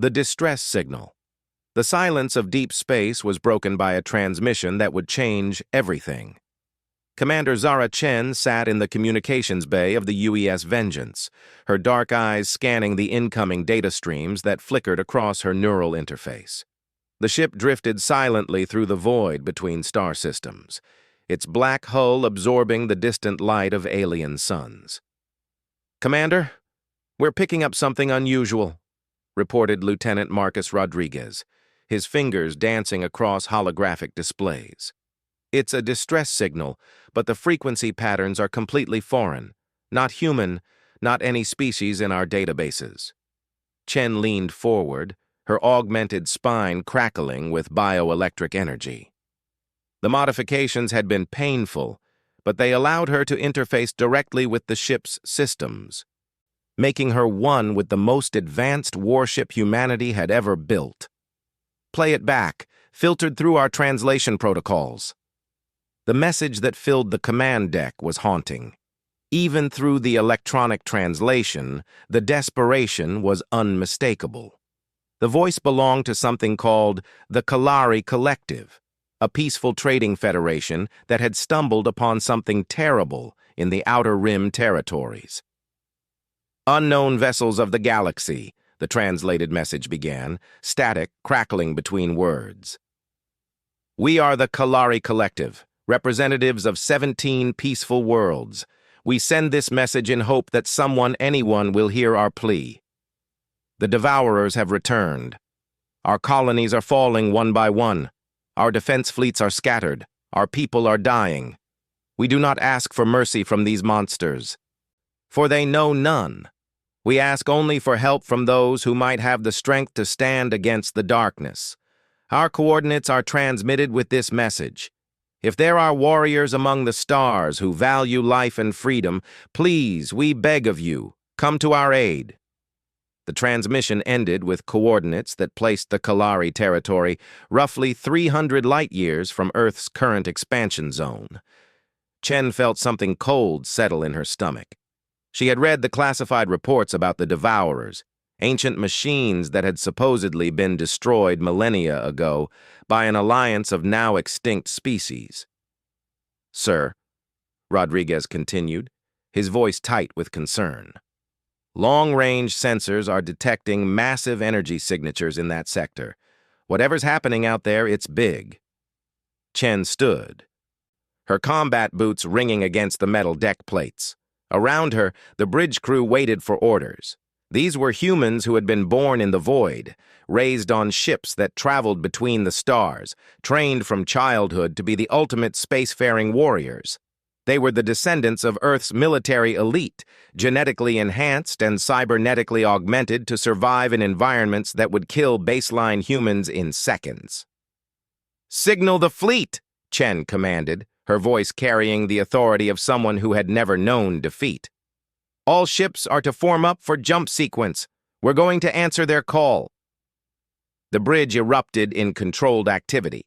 The distress signal. The silence of deep space was broken by a transmission that would change everything. Commander Zara Chen sat in the communications bay of the UES Vengeance, her dark eyes scanning the incoming data streams that flickered across her neural interface. The ship drifted silently through the void between star systems, its black hull absorbing the distant light of alien suns. "Commander, we're picking up something unusual," reported Lieutenant Marcus Rodriguez, his fingers dancing across holographic displays. "It's a distress signal, but the frequency patterns are completely foreign, not human, not any species in our databases." Chen leaned forward, her augmented spine crackling with bioelectric energy. The modifications had been painful, but they allowed her to interface directly with the ship's systems, making her one with the most advanced warship humanity had ever built. "Play it back, filtered through our translation protocols." The message that filled the command deck was haunting. Even through the electronic translation, the desperation was unmistakable. The voice belonged to something called the Kalari Collective, a peaceful trading federation that had stumbled upon something terrible in the Outer Rim territories. "Unknown vessels of the galaxy," the translated message began, static, crackling between words. "We are the Kalari Collective, representatives of 17 peaceful worlds. We send this message in hope that anyone will hear our plea. The Devourers have returned. Our colonies are falling one by one. Our defense fleets are scattered. Our people are dying. We do not ask for mercy from these monsters, for they know none. We ask only for help from those who might have the strength to stand against the darkness. Our coordinates are transmitted with this message. If there are warriors among the stars who value life and freedom, please, we beg of you, come to our aid." The transmission ended with coordinates that placed the Kalari territory roughly 300 light-years from Earth's current expansion zone. Chen felt something cold settle in her stomach. She had read the classified reports about the Devourers, ancient machines that had supposedly been destroyed millennia ago by an alliance of now extinct species. "Sir," Rodriguez continued, his voice tight with concern, "long-range sensors are detecting massive energy signatures in that sector. Whatever's happening out there, it's big." Chen stood, her combat boots ringing against the metal deck plates. Around her, the bridge crew waited for orders. These were humans who had been born in the void, raised on ships that traveled between the stars, trained from childhood to be the ultimate spacefaring warriors. They were the descendants of Earth's military elite, genetically enhanced and cybernetically augmented to survive in environments that would kill baseline humans in seconds. "Signal the fleet," Chen commanded, her voice carrying the authority of someone who had never known defeat. "All ships are to form up for jump sequence. We're going to answer their call." The bridge erupted in controlled activity.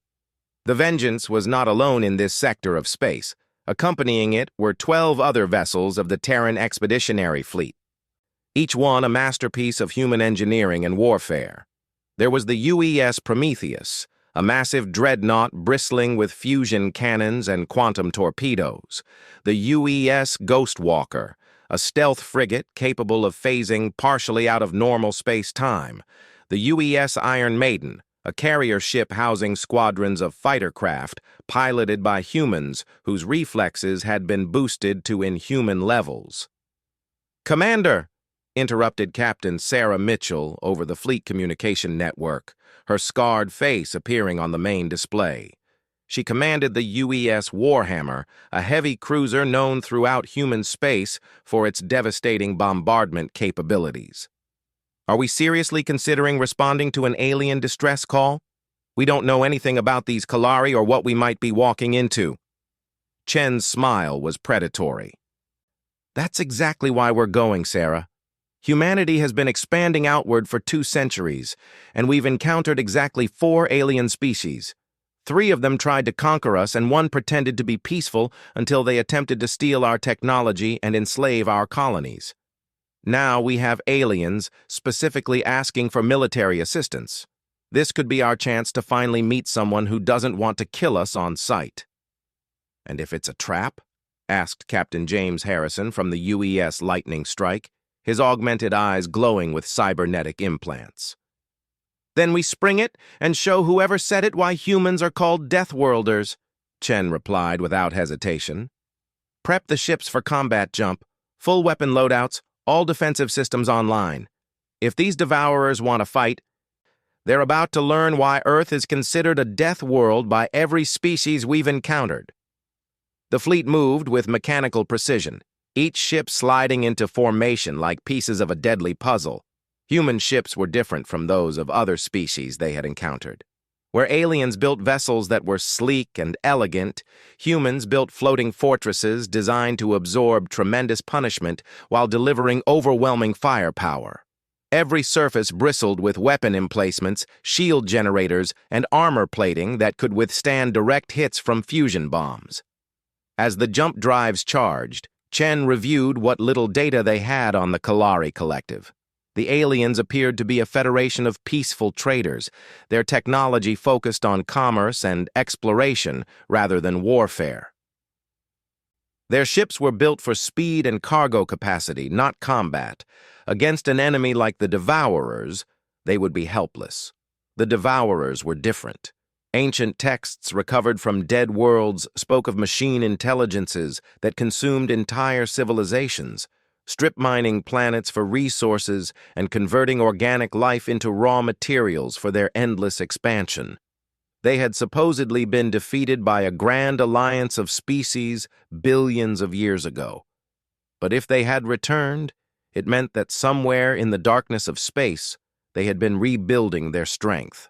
The Vengeance was not alone in this sector of space. Accompanying it were 12 other vessels of the Terran Expeditionary Fleet, each one a masterpiece of human engineering and warfare. There was the UES Prometheus, a massive dreadnought bristling with fusion cannons and quantum torpedoes. The UES Ghostwalker, a stealth frigate capable of phasing partially out of normal space-time. The UES Iron Maiden, a carrier ship housing squadrons of fighter craft piloted by humans whose reflexes had been boosted to inhuman levels. "Commander," interrupted Captain Sarah Mitchell over the fleet communication network, her scarred face appearing on the main display. She commanded the UES Warhammer, a heavy cruiser known throughout human space for its devastating bombardment capabilities. "Are we seriously considering responding to an alien distress call? We don't know anything about these Kalari or what we might be walking into." Chen's smile was predatory. "That's exactly why we're going, Sarah. Humanity has been expanding outward for 2 centuries, and we've encountered exactly 4 alien species. 3 of them tried to conquer us, and 1 pretended to be peaceful until they attempted to steal our technology and enslave our colonies. Now we have aliens specifically asking for military assistance. This could be our chance to finally meet someone who doesn't want to kill us on sight." "And if it's a trap?" asked Captain James Harrison from the UES Lightning Strike, his augmented eyes glowing with cybernetic implants. "Then we spring it and show whoever said it why humans are called Deathworlders," Chen replied without hesitation. "Prep the ships for combat jump, full weapon loadouts, all defensive systems online. If these devourers want to fight, they're about to learn why Earth is considered a death world by every species we've encountered." The fleet moved with mechanical precision, each ship sliding into formation like pieces of a deadly puzzle. Human ships were different from those of other species they had encountered. Where aliens built vessels that were sleek and elegant, humans built floating fortresses designed to absorb tremendous punishment while delivering overwhelming firepower. Every surface bristled with weapon emplacements, shield generators, and armor plating that could withstand direct hits from fusion bombs. As the jump drives charged, Chen reviewed what little data they had on the Kalari Collective. The aliens appeared to be a federation of peaceful traders, their technology focused on commerce and exploration rather than warfare. Their ships were built for speed and cargo capacity, not combat. Against an enemy like the Devourers, they would be helpless. The Devourers were different. Ancient texts recovered from dead worlds spoke of machine intelligences that consumed entire civilizations, strip mining planets for resources and converting organic life into raw materials for their endless expansion. They had supposedly been defeated by a grand alliance of species billions of years ago. But if they had returned, it meant that somewhere in the darkness of space, they had been rebuilding their strength.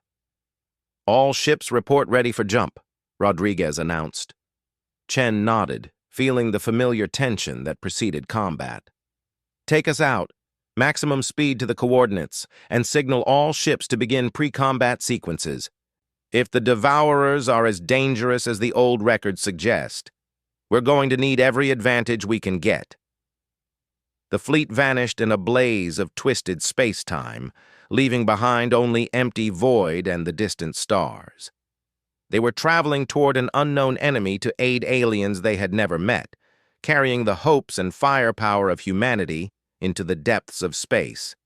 "All ships report ready for jump," Rodriguez announced. Chen nodded, feeling the familiar tension that preceded combat. "Take us out, maximum speed to the coordinates, and signal all ships to begin pre-combat sequences. If the Devourers are as dangerous as the old records suggest, we're going to need every advantage we can get." The fleet vanished in a blaze of twisted space-time, leaving behind only empty void and the distant stars. They were traveling toward an unknown enemy to aid aliens they had never met, carrying the hopes and firepower of humanity into the depths of space.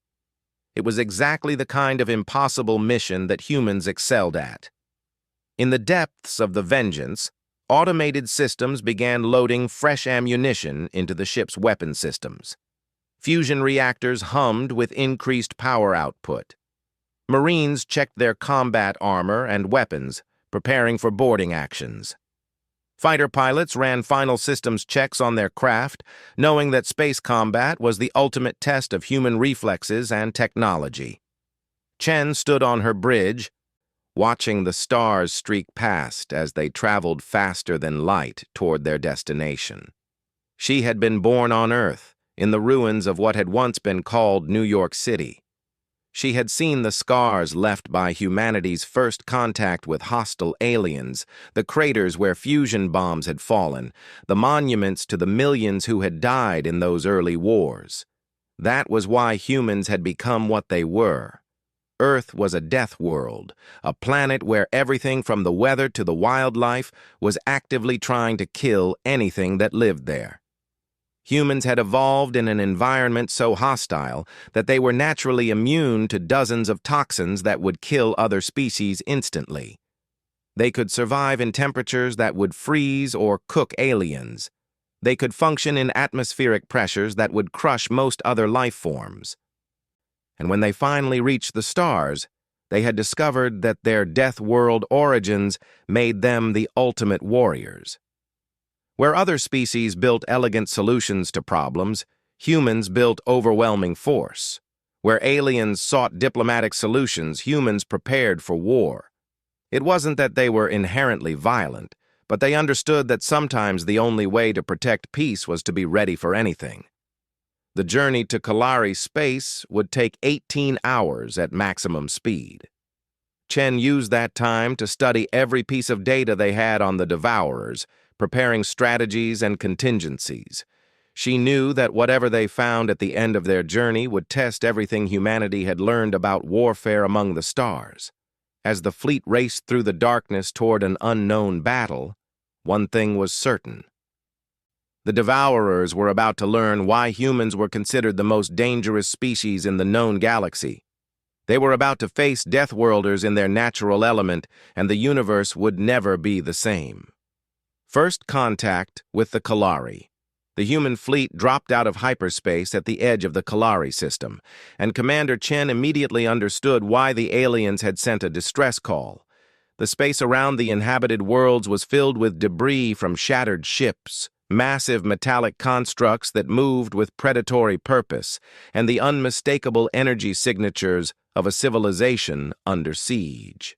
It was exactly the kind of impossible mission that humans excelled at. In the depths of the Vengeance, automated systems began loading fresh ammunition into the ship's weapon systems. Fusion reactors hummed with increased power output. Marines checked their combat armor and weapons, preparing for boarding actions. Fighter pilots ran final systems checks on their craft, knowing that space combat was the ultimate test of human reflexes and technology. Chen stood on her bridge, watching the stars streak past as they traveled faster than light toward their destination. She had been born on Earth, in the ruins of what had once been called New York City. She had seen the scars left by humanity's first contact with hostile aliens, the craters where fusion bombs had fallen, the monuments to the millions who had died in those early wars. That was why humans had become what they were. Earth was a death world, a planet where everything from the weather to the wildlife was actively trying to kill anything that lived there. Humans had evolved in an environment so hostile that they were naturally immune to dozens of toxins that would kill other species instantly. They could survive in temperatures that would freeze or cook aliens. They could function in atmospheric pressures that would crush most other life forms. And when they finally reached the stars, they had discovered that their death world origins made them the ultimate warriors. Where other species built elegant solutions to problems, humans built overwhelming force. Where aliens sought diplomatic solutions, humans prepared for war. It wasn't that they were inherently violent, but they understood that sometimes the only way to protect peace was to be ready for anything. The journey to Kalari space would take 18 hours at maximum speed. Chen used that time to study every piece of data they had on the Devourers, preparing strategies and contingencies. She knew that whatever they found at the end of their journey would test everything humanity had learned about warfare among the stars. As the fleet raced through the darkness toward an unknown battle, one thing was certain. The Devourers were about to learn why humans were considered the most dangerous species in the known galaxy. They were about to face Deathworlders in their natural element, and the universe would never be the same. First contact with the Kalari. The human fleet dropped out of hyperspace at the edge of the Kalari system, and Commander Chen immediately understood why the aliens had sent a distress call. The space around the inhabited worlds was filled with debris from shattered ships, massive metallic constructs that moved with predatory purpose, and the unmistakable energy signatures of a civilization under siege.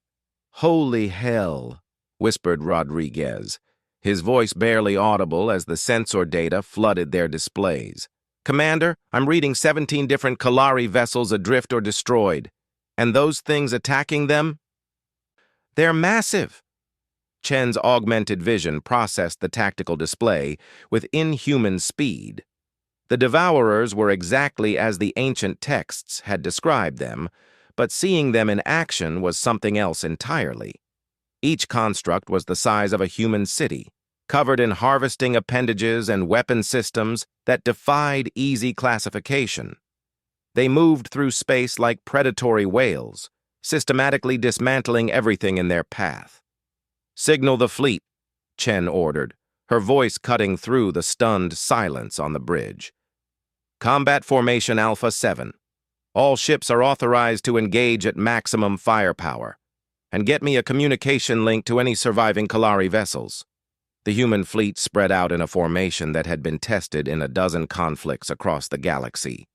"Holy hell," whispered Rodriguez, his voice barely audible as the sensor data flooded their displays. "Commander, I'm reading 17 different Kalari vessels adrift or destroyed. And those things attacking them? They're massive." Chen's augmented vision processed the tactical display with inhuman speed. The Devourers were exactly as the ancient texts had described them, but seeing them in action was something else entirely. Each construct was the size of a human city, covered in harvesting appendages and weapon systems that defied easy classification. They moved through space like predatory whales, systematically dismantling everything in their path. "Signal the fleet," Chen ordered, her voice cutting through the stunned silence on the bridge. "Combat Formation Alpha 7. All ships are authorized to engage at maximum firepower. And get me a communication link to any surviving Kalari vessels." The human fleet spread out in a formation that had been tested in a dozen conflicts across the galaxy.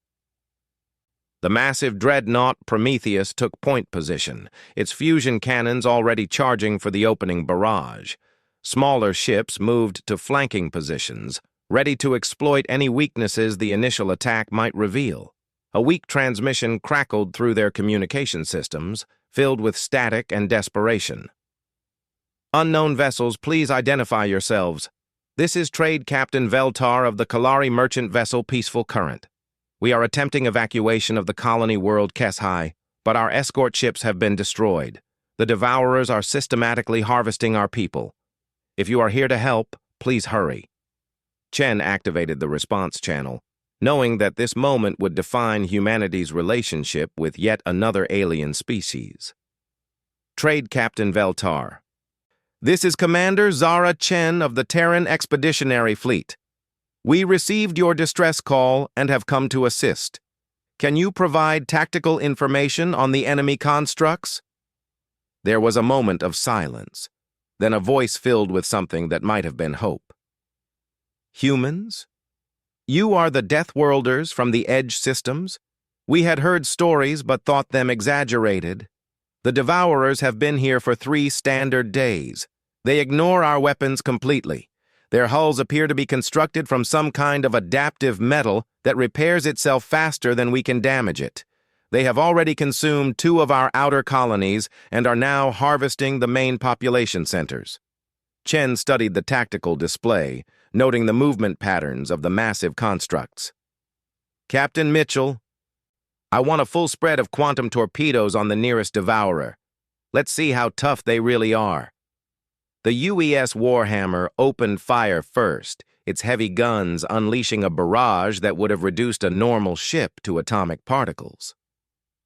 The massive dreadnought Prometheus took point position, its fusion cannons already charging for the opening barrage. Smaller ships moved to flanking positions, ready to exploit any weaknesses the initial attack might reveal. A weak transmission crackled through their communication systems, filled with static and desperation. "Unknown vessels, please identify yourselves. This is Trade Captain Veltar of the Kalari merchant vessel Peaceful Current. We are attempting evacuation of the colony world Keshai, but our escort ships have been destroyed. The Devourers are systematically harvesting our people. If you are here to help, please hurry." Chen activated the response channel, knowing that this moment would define humanity's relationship with yet another alien species. "Trade Captain Veltar. This is Commander Zara Chen of the Terran Expeditionary Fleet. We received your distress call and have come to assist. Can you provide tactical information on the enemy constructs?" There was a moment of silence, then a voice filled with something that might have been hope. "Humans? You are the Deathworlders from the Edge systems? We had heard stories but thought them exaggerated. The Devourers have been here for 3 standard days. They ignore our weapons completely. Their hulls appear to be constructed from some kind of adaptive metal that repairs itself faster than we can damage it. They have already consumed 2 of our outer colonies and are now harvesting the main population centers." Chen studied the tactical display, noting the movement patterns of the massive constructs. "Captain Mitchell, I want a full spread of quantum torpedoes on the nearest Devourer. Let's see how tough they really are." The UES Warhammer opened fire first, its heavy guns unleashing a barrage that would have reduced a normal ship to atomic particles.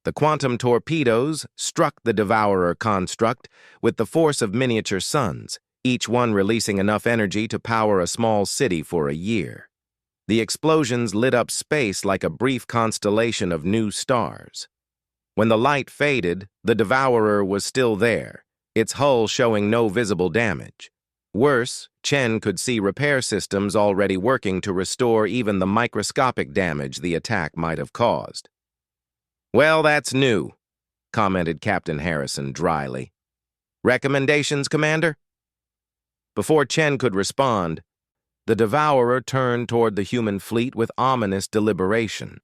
The quantum torpedoes struck the Devourer construct with the force of miniature suns, each one releasing enough energy to power a small city for a year. The explosions lit up space like a brief constellation of new stars. When the light faded, the Devourer was still there, its hull showing no visible damage. Worse, Chen could see repair systems already working to restore even the microscopic damage the attack might have caused. "Well, that's new," commented Captain Harrison dryly. "Recommendations, Commander?" Before Chen could respond, the Devourer turned toward the human fleet with ominous deliberation.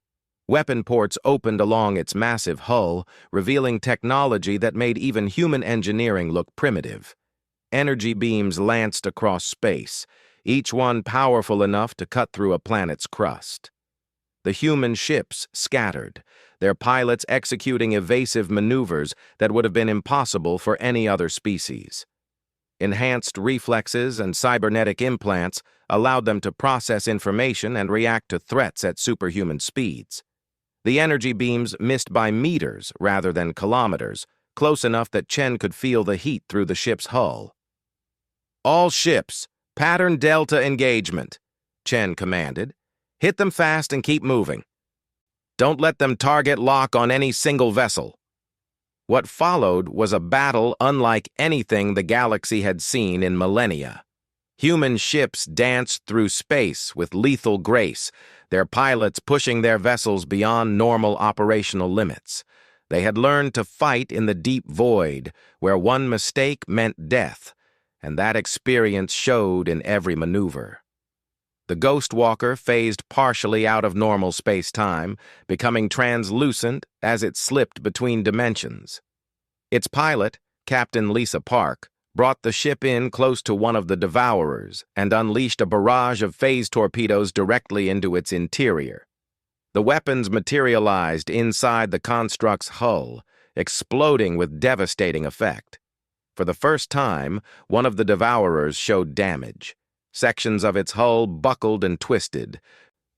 Weapon ports opened along its massive hull, revealing technology that made even human engineering look primitive. Energy beams lanced across space, each one powerful enough to cut through a planet's crust. The human ships scattered, their pilots executing evasive maneuvers that would have been impossible for any other species. Enhanced reflexes and cybernetic implants allowed them to process information and react to threats at superhuman speeds. The energy beams missed by meters rather than kilometers, close enough that Chen could feel the heat through the ship's hull. "All ships, pattern delta engagement," Chen commanded. "Hit them fast and keep moving. Don't let them target lock on any single vessel." What followed was a battle unlike anything the galaxy had seen in millennia. Human ships danced through space with lethal grace, their pilots pushing their vessels beyond normal operational limits. They had learned to fight in the deep void, where one mistake meant death, and that experience showed in every maneuver. The Ghost Walker phased partially out of normal space-time, becoming translucent as it slipped between dimensions. Its pilot, Captain Lisa Park, brought the ship in close to one of the Devourers and unleashed a barrage of phase torpedoes directly into its interior. The weapons materialized inside the construct's hull, exploding with devastating effect. For the first time, one of the Devourers showed damage. Sections of its hull buckled and twisted.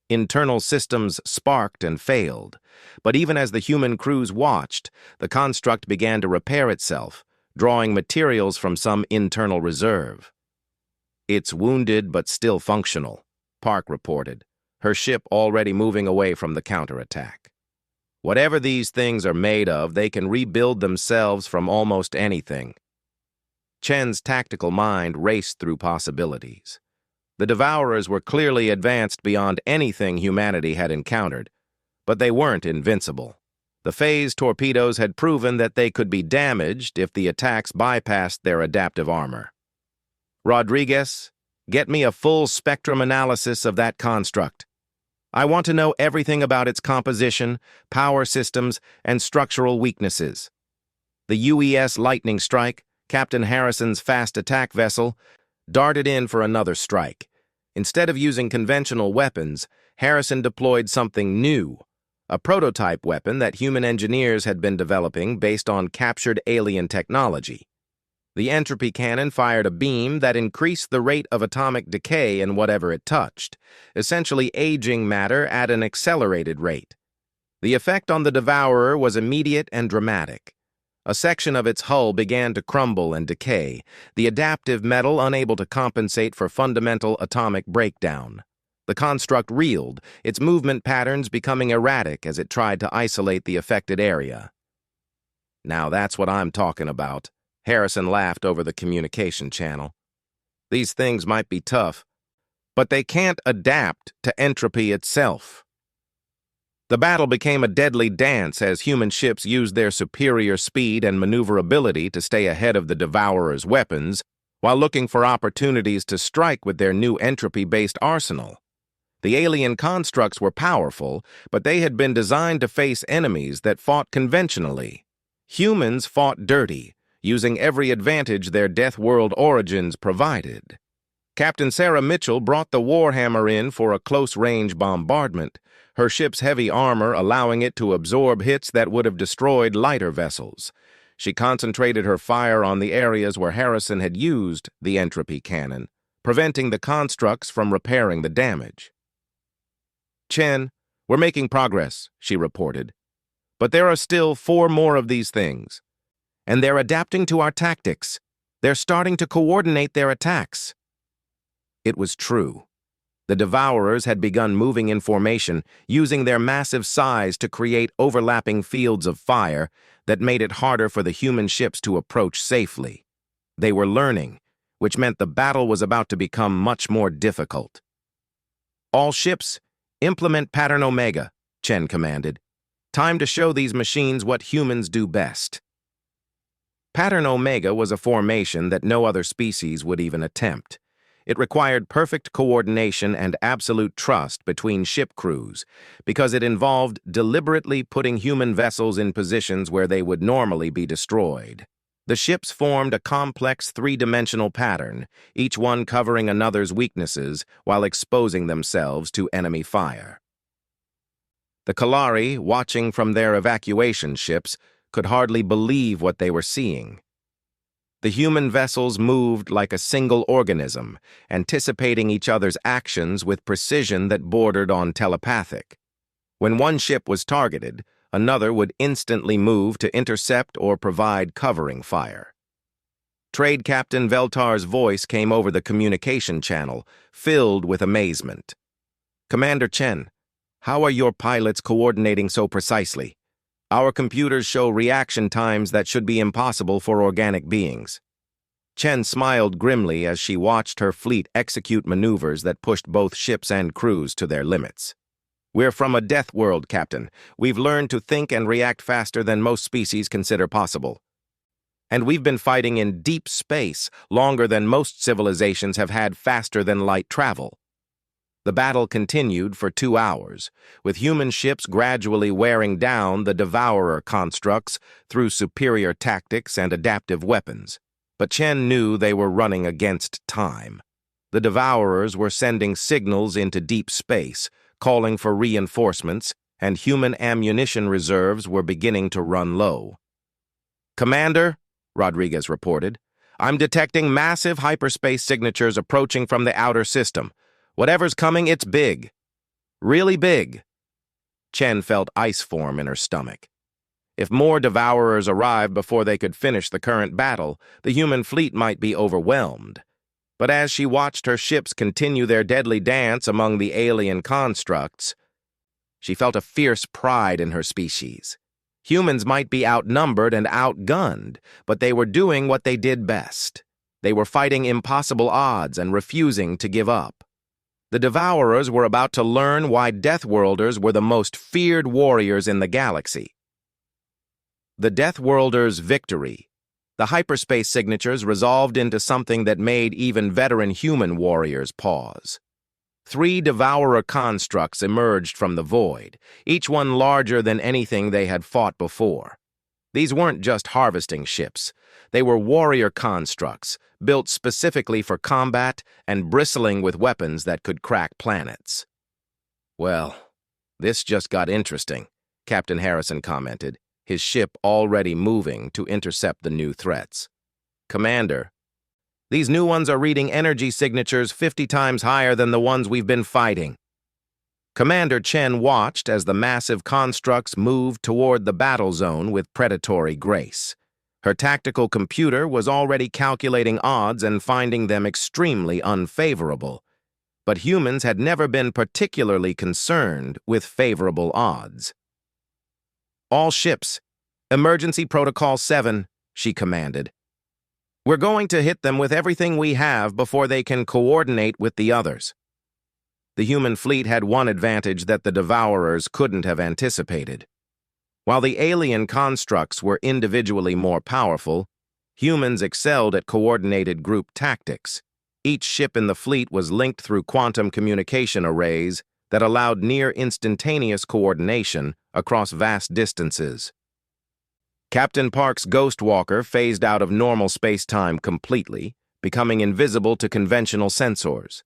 Internal systems sparked and failed. But even as the human crews watched, the construct began to repair itself, drawing materials from some internal reserve. "It's wounded but still functional," Park reported, her ship already moving away from the counterattack. "Whatever these things are made of, they can rebuild themselves from almost anything." Chen's tactical mind raced through possibilities. The Devourers were clearly advanced beyond anything humanity had encountered, but they weren't invincible. The phase torpedoes had proven that they could be damaged if the attacks bypassed their adaptive armor. "Rodriguez, get me a full spectrum analysis of that construct. I want to know everything about its composition, power systems, and structural weaknesses." The UES Lightning Strike, Captain Harrison's fast attack vessel, darted in for another strike. Instead of using conventional weapons, Harrison deployed something new, a prototype weapon that human engineers had been developing based on captured alien technology. The entropy cannon fired a beam that increased the rate of atomic decay in whatever it touched, essentially aging matter at an accelerated rate. The effect on the Devourer was immediate and dramatic. A section of its hull began to crumble and decay, the adaptive metal unable to compensate for fundamental atomic breakdown. The construct reeled, its movement patterns becoming erratic as it tried to isolate the affected area. "Now that's what I'm talking about," Harrison laughed over the communication channel. "These things might be tough, but they can't adapt to entropy itself." The battle became a deadly dance as human ships used their superior speed and maneuverability to stay ahead of the Devourer's weapons, while looking for opportunities to strike with their new entropy-based arsenal. The alien constructs were powerful, but they had been designed to face enemies that fought conventionally. Humans fought dirty, using every advantage their Deathworld origins provided. Captain Sarah Mitchell brought the Warhammer in for a close-range bombardment, her ship's heavy armor allowing it to absorb hits that would have destroyed lighter vessels. She concentrated her fire on the areas where Harrison had used the entropy cannon, preventing the constructs from repairing the damage. "Chen, we're making progress," she reported. "But there are still 4 more of these things. And they're adapting to our tactics. They're starting to coordinate their attacks." It was true. The Devourers had begun moving in formation, using their massive size to create overlapping fields of fire that made it harder for the human ships to approach safely. They were learning, which meant the battle was about to become much more difficult. "All ships, implement Pattern Omega," Chen commanded. "Time to show these machines what humans do best." Pattern Omega was a formation that no other species would even attempt. It required perfect coordination and absolute trust between ship crews, because it involved deliberately putting human vessels in positions where they would normally be destroyed. The ships formed a complex three-dimensional pattern, each one covering another's weaknesses while exposing themselves to enemy fire. The Kalari, watching from their evacuation ships, could hardly believe what they were seeing. The human vessels moved like a single organism, anticipating each other's actions with precision that bordered on telepathic. When one ship was targeted, another would instantly move to intercept or provide covering fire. Trade Captain Veltar's voice came over the communication channel, filled with amazement. "Commander Chen, how are your pilots coordinating so precisely? Our computers show reaction times that should be impossible for organic beings." Chen smiled grimly as she watched her fleet execute maneuvers that pushed both ships and crews to their limits. "We're from a death world, Captain. We've learned to think and react faster than most species consider possible. And we've been fighting in deep space longer than most civilizations have had faster-than-light travel." The battle continued for 2 hours, with human ships gradually wearing down the Devourer constructs through superior tactics and adaptive weapons. But Chen knew they were running against time. The Devourers were sending signals into deep space, calling for reinforcements, and human ammunition reserves were beginning to run low. "Commander," Rodriguez reported, "I'm detecting massive hyperspace signatures approaching from the outer system. Whatever's coming, it's big. Really big." Chen felt ice form in her stomach. If more Devourers arrived before they could finish the current battle, the human fleet might be overwhelmed. But as she watched her ships continue their deadly dance among the alien constructs, she felt a fierce pride in her species. Humans might be outnumbered and outgunned, but they were doing what they did best. They were fighting impossible odds and refusing to give up. The Devourers were about to learn why Deathworlders were the most feared warriors in the galaxy. The Deathworlders' victory. The hyperspace signatures resolved into something that made even veteran human warriors pause. 3 Devourer constructs emerged from the void, each one larger than anything they had fought before. These weren't just harvesting ships. They were warrior constructs, built specifically for combat and bristling with weapons that could crack planets. "Well, this just got interesting," Captain Harrison commented, his ship already moving to intercept the new threats. "Commander, these new ones are reading energy signatures 50 times higher than the ones we've been fighting." Commander Chen watched as the massive constructs moved toward the battle zone with predatory grace. Her tactical computer was already calculating odds and finding them extremely unfavorable. But humans had never been particularly concerned with favorable odds. "All ships, Emergency Protocol 7, she commanded. "We're going to hit them with everything we have before they can coordinate with the others." The human fleet had one advantage that the Devourers couldn't have anticipated. While the alien constructs were individually more powerful, humans excelled at coordinated group tactics. Each ship in the fleet was linked through quantum communication arrays that allowed near-instantaneous coordination across vast distances. Captain Park's Ghostwalker phased out of normal space-time completely, becoming invisible to conventional sensors.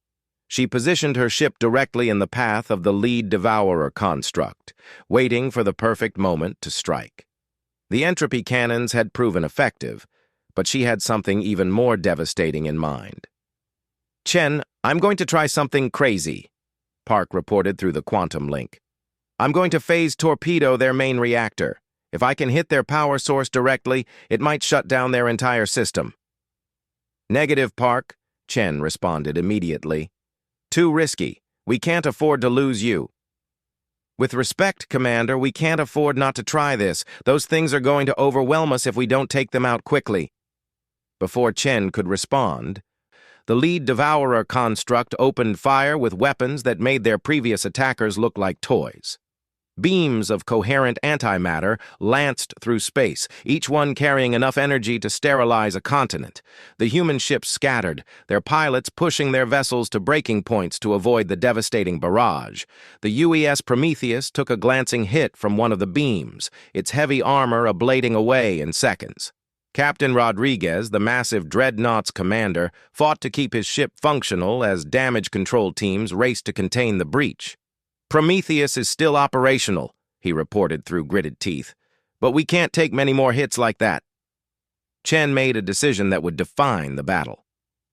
She positioned her ship directly in the path of the lead Devourer construct, waiting for the perfect moment to strike. The entropy cannons had proven effective, but she had something even more devastating in mind. "Chen, I'm going to try something crazy," Park reported through the quantum link. "I'm going to phase torpedo their main reactor. If I can hit their power source directly, it might shut down their entire system." "Negative, Park," Chen responded immediately. "Too risky. We can't afford to lose you." "With respect, Commander, we can't afford not to try this. Those things are going to overwhelm us if we don't take them out quickly." Before Chen could respond, the lead Devourer construct opened fire with weapons that made their previous attackers look like toys. Beams of coherent antimatter lanced through space, each one carrying enough energy to sterilize a continent. The human ships scattered, their pilots pushing their vessels to breaking points to avoid the devastating barrage. The UES Prometheus took a glancing hit from one of the beams, its heavy armor ablating away in seconds. Captain Rodriguez, the massive dreadnought's commander, fought to keep his ship functional as damage control teams raced to contain the breach. "Prometheus is still operational," he reported through gritted teeth, "but we can't take many more hits like that." Chen made a decision that would define the battle.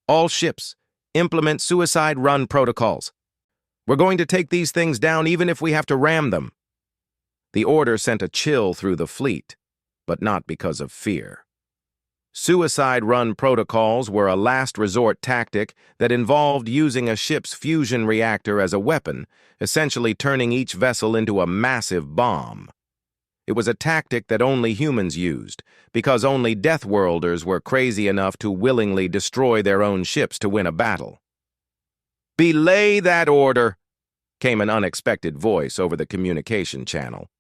"All ships, implement suicide run protocols. We're going to take these things down even if we have to ram them." The order sent a chill through the fleet, but not because of fear. Suicide run protocols were a last resort tactic that involved using a ship's fusion reactor as a weapon, essentially turning each vessel into a massive bomb. It was a tactic that only humans used, because only Deathworlders were crazy enough to willingly destroy their own ships to win a battle. "Belay that order," came an unexpected voice over the communication channel.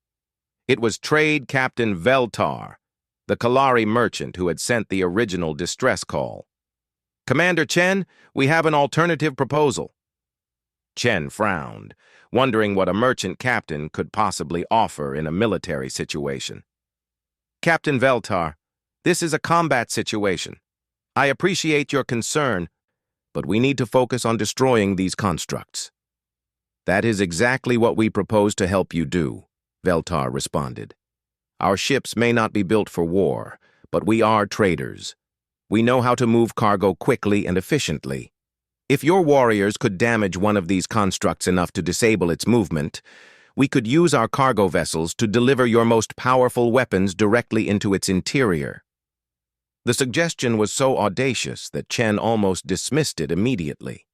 It was Trade Captain Veltar, the Kalari merchant who had sent the original distress call. "Commander Chen, we have an alternative proposal." Chen frowned, wondering what a merchant captain could possibly offer in a military situation. "Captain Veltar, this is a combat situation. I appreciate your concern, but we need to focus on destroying these constructs." "That is exactly what we propose to help you do," Veltar responded. "Our ships may not be built for war, but we are traders. We know how to move cargo quickly and efficiently. If your warriors could damage one of these constructs enough to disable its movement, we could use our cargo vessels to deliver your most powerful weapons directly into its interior." The suggestion was so audacious that Chen almost dismissed it immediately.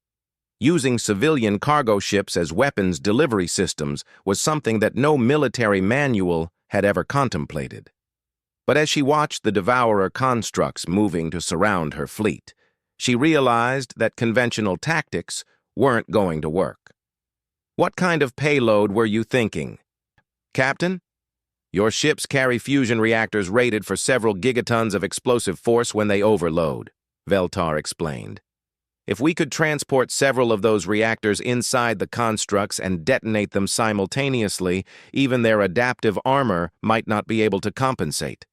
Using civilian cargo ships as weapons delivery systems was something that no military manual had ever contemplated. But as she watched the Devourer constructs moving to surround her fleet, she realized that conventional tactics weren't going to work. "What kind of payload were you thinking?" "Captain, your ships carry fusion reactors rated for several gigatons of explosive force when they overload," Veltar explained. "If we could transport several of those reactors inside the constructs and detonate them simultaneously, even their adaptive armor might not be able to compensate."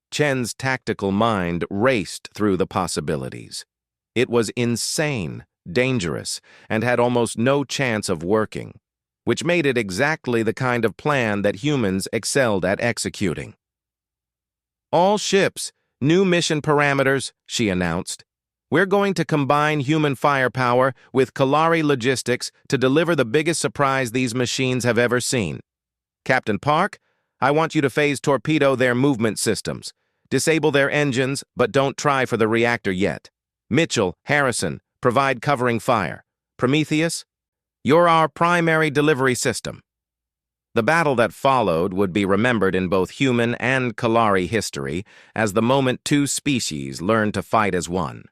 Chen's tactical mind raced through the possibilities. It was insane, dangerous, and had almost no chance of working, which made it exactly the kind of plan that humans excelled at executing. "All ships, new mission parameters," she announced. "We're going to combine human firepower with Kalari logistics to deliver the biggest surprise these machines have ever seen. Captain Park, I want you to phase torpedo their movement systems. Disable their engines, but don't try for the reactor yet. Mitchell, Harrison, provide covering fire. Prometheus, you're our primary delivery system." The battle that followed would be remembered in both human and Kalari history as the moment two species learned to fight as one.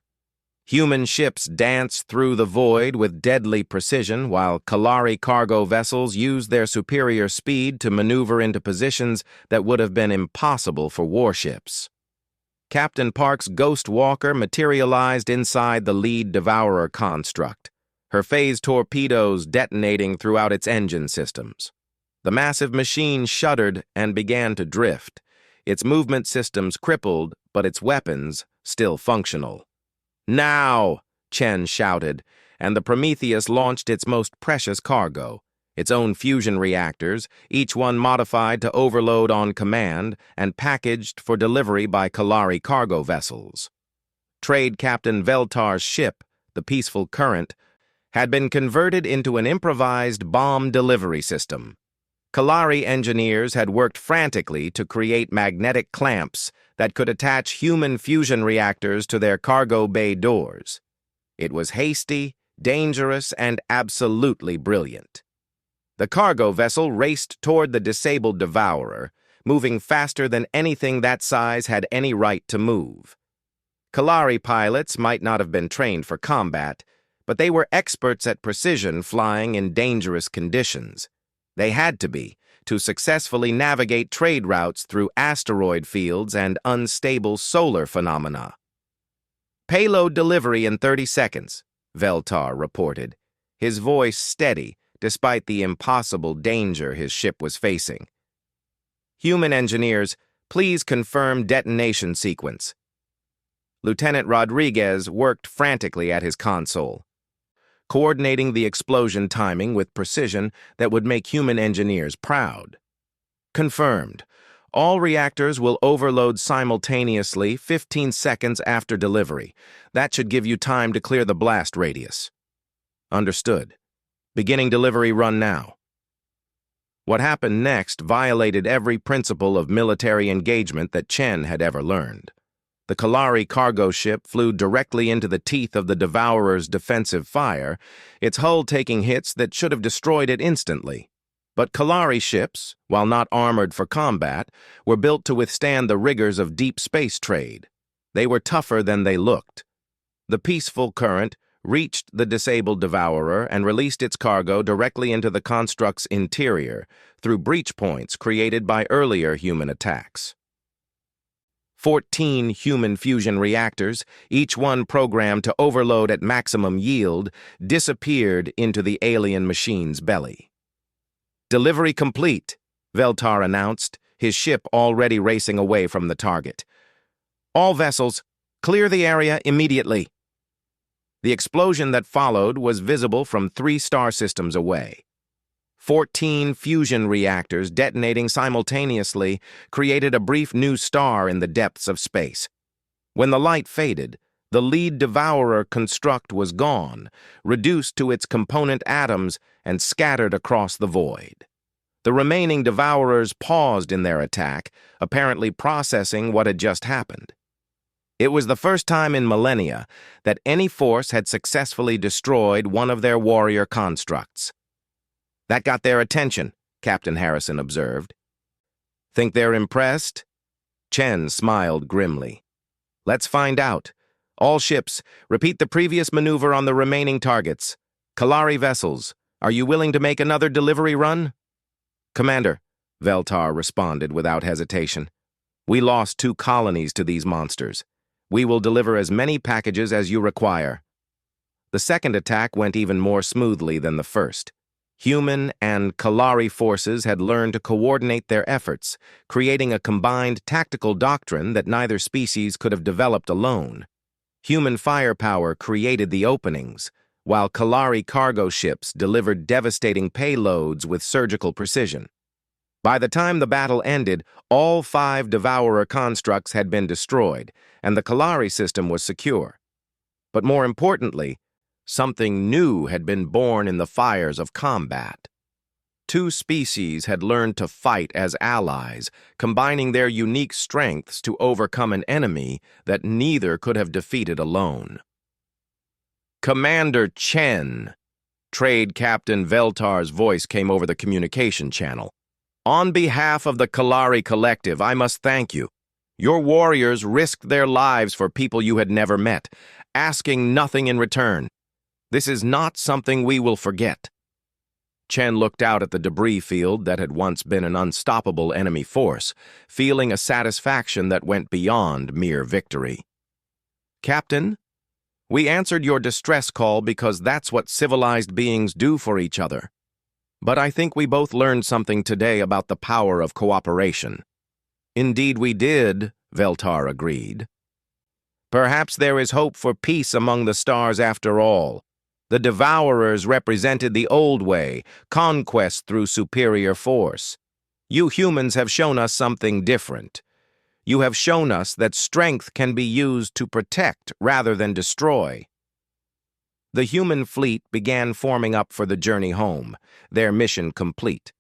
Human ships danced through the void with deadly precision, while Kalari cargo vessels used their superior speed to maneuver into positions that would have been impossible for warships. Captain Park's Ghost Walker materialized inside the lead Devourer construct, her phase torpedoes detonating throughout its engine systems. The massive machine shuddered and began to drift, its movement systems crippled, but its weapons still functional. "Now!" Chen shouted, and the Prometheus launched its most precious cargo, its own fusion reactors, each one modified to overload on command and packaged for delivery by Kalari cargo vessels. Trade Captain Veltar's ship, the Peaceful Current, had been converted into an improvised bomb delivery system. Kalari engineers had worked frantically to create magnetic clamps that could attach human fusion reactors to their cargo bay doors. It was hasty, dangerous, and absolutely brilliant. The cargo vessel raced toward the disabled Devourer, moving faster than anything that size had any right to move. Kalari pilots might not have been trained for combat, but they were experts at precision flying in dangerous conditions. They had to be, to successfully navigate trade routes through asteroid fields and unstable solar phenomena. "Payload delivery in 30 seconds, Veltar reported, his voice steady despite the impossible danger his ship was facing. Human engineers, Please confirm detonation sequence. Lieutenant Rodriguez worked frantically at his console, coordinating the explosion timing with precision that would make human engineers proud. Confirmed. All reactors will overload simultaneously 15 seconds after delivery. That should give you time to clear the blast radius. Understood. Beginning delivery run now. What happened next violated every principle of military engagement that Chen had ever learned. The Kalari cargo ship flew directly into the teeth of the Devourer's defensive fire, its hull taking hits that should have destroyed it instantly. But Kalari ships, while not armored for combat, were built to withstand the rigors of deep space trade. They were tougher than they looked. The peaceful current reached the disabled Devourer and released its cargo directly into the construct's interior through breach points created by earlier human attacks. 14 human fusion reactors, each one programmed to overload at maximum yield, disappeared into the alien machine's belly. Delivery complete, Veltar announced, his ship already racing away from the target. All vessels, clear the area immediately. The explosion that followed was visible from 3 star systems away. 14 fusion reactors detonating simultaneously created a brief new star in the depths of space. When the light faded, the lead Devourer construct was gone, reduced to its component atoms and scattered across the void. The remaining Devourers paused in their attack, apparently processing what had just happened. It was the first time in millennia that any force had successfully destroyed one of their warrior constructs. That got their attention, Captain Harrison observed. Think they're impressed? Chen smiled grimly. Let's find out. All ships, repeat the previous maneuver on the remaining targets. Kalari vessels, are you willing to make another delivery run? Commander, Veltar responded without hesitation. We lost 2 colonies to these monsters. We will deliver as many packages as you require. The second attack went even more smoothly than the first. Human and Kalari forces had learned to coordinate their efforts, creating a combined tactical doctrine that neither species could have developed alone. Human firepower created the openings, while Kalari cargo ships delivered devastating payloads with surgical precision. By the time the battle ended, all 5 Devourer constructs had been destroyed, and the Kalari system was secure. But more importantly, something new had been born in the fires of combat. 2 species had learned to fight as allies, combining their unique strengths to overcome an enemy that neither could have defeated alone. Commander Chen, Trade Captain Veltar's voice came over the communication channel. On behalf of the Kalari Collective, I must thank you. Your warriors risked their lives for people you had never met, asking nothing in return. This is not something we will forget. Chen looked out at the debris field that had once been an unstoppable enemy force, feeling a satisfaction that went beyond mere victory. Captain, we answered your distress call because that's what civilized beings do for each other. But I think we both learned something today about the power of cooperation. Indeed we did, Veltar agreed. Perhaps there is hope for peace among the stars after all. The Devourers represented the old way, conquest through superior force. You humans have shown us something different. You have shown us that strength can be used to protect rather than destroy. The human fleet began forming up for the journey home, their mission complete.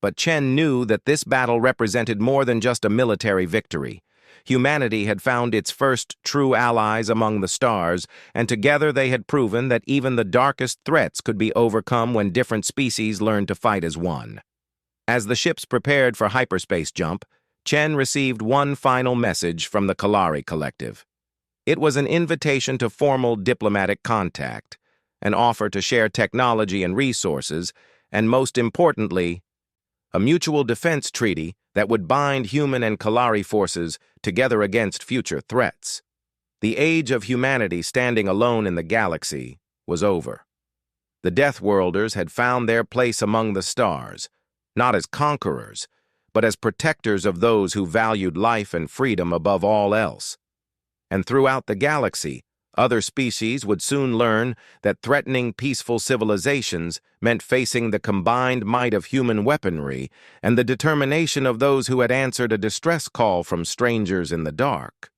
But Chen knew that this battle represented more than just a military victory. Humanity had found its first true allies among the stars, and together they had proven that even the darkest threats could be overcome when different species learned to fight as one. As the ships prepared for hyperspace jump, Chen received one final message from the Kalari Collective. It was an invitation to formal diplomatic contact, an offer to share technology and resources, and most importantly, a mutual defense treaty that would bind human and Kalari forces together against future threats. The age of humanity standing alone in the galaxy was over. The Deathworlders had found their place among the stars, not as conquerors, but as protectors of those who valued life and freedom above all else. And throughout the galaxy, other species would soon learn that threatening peaceful civilizations meant facing the combined might of human weaponry and the determination of those who had answered a distress call from strangers in the dark.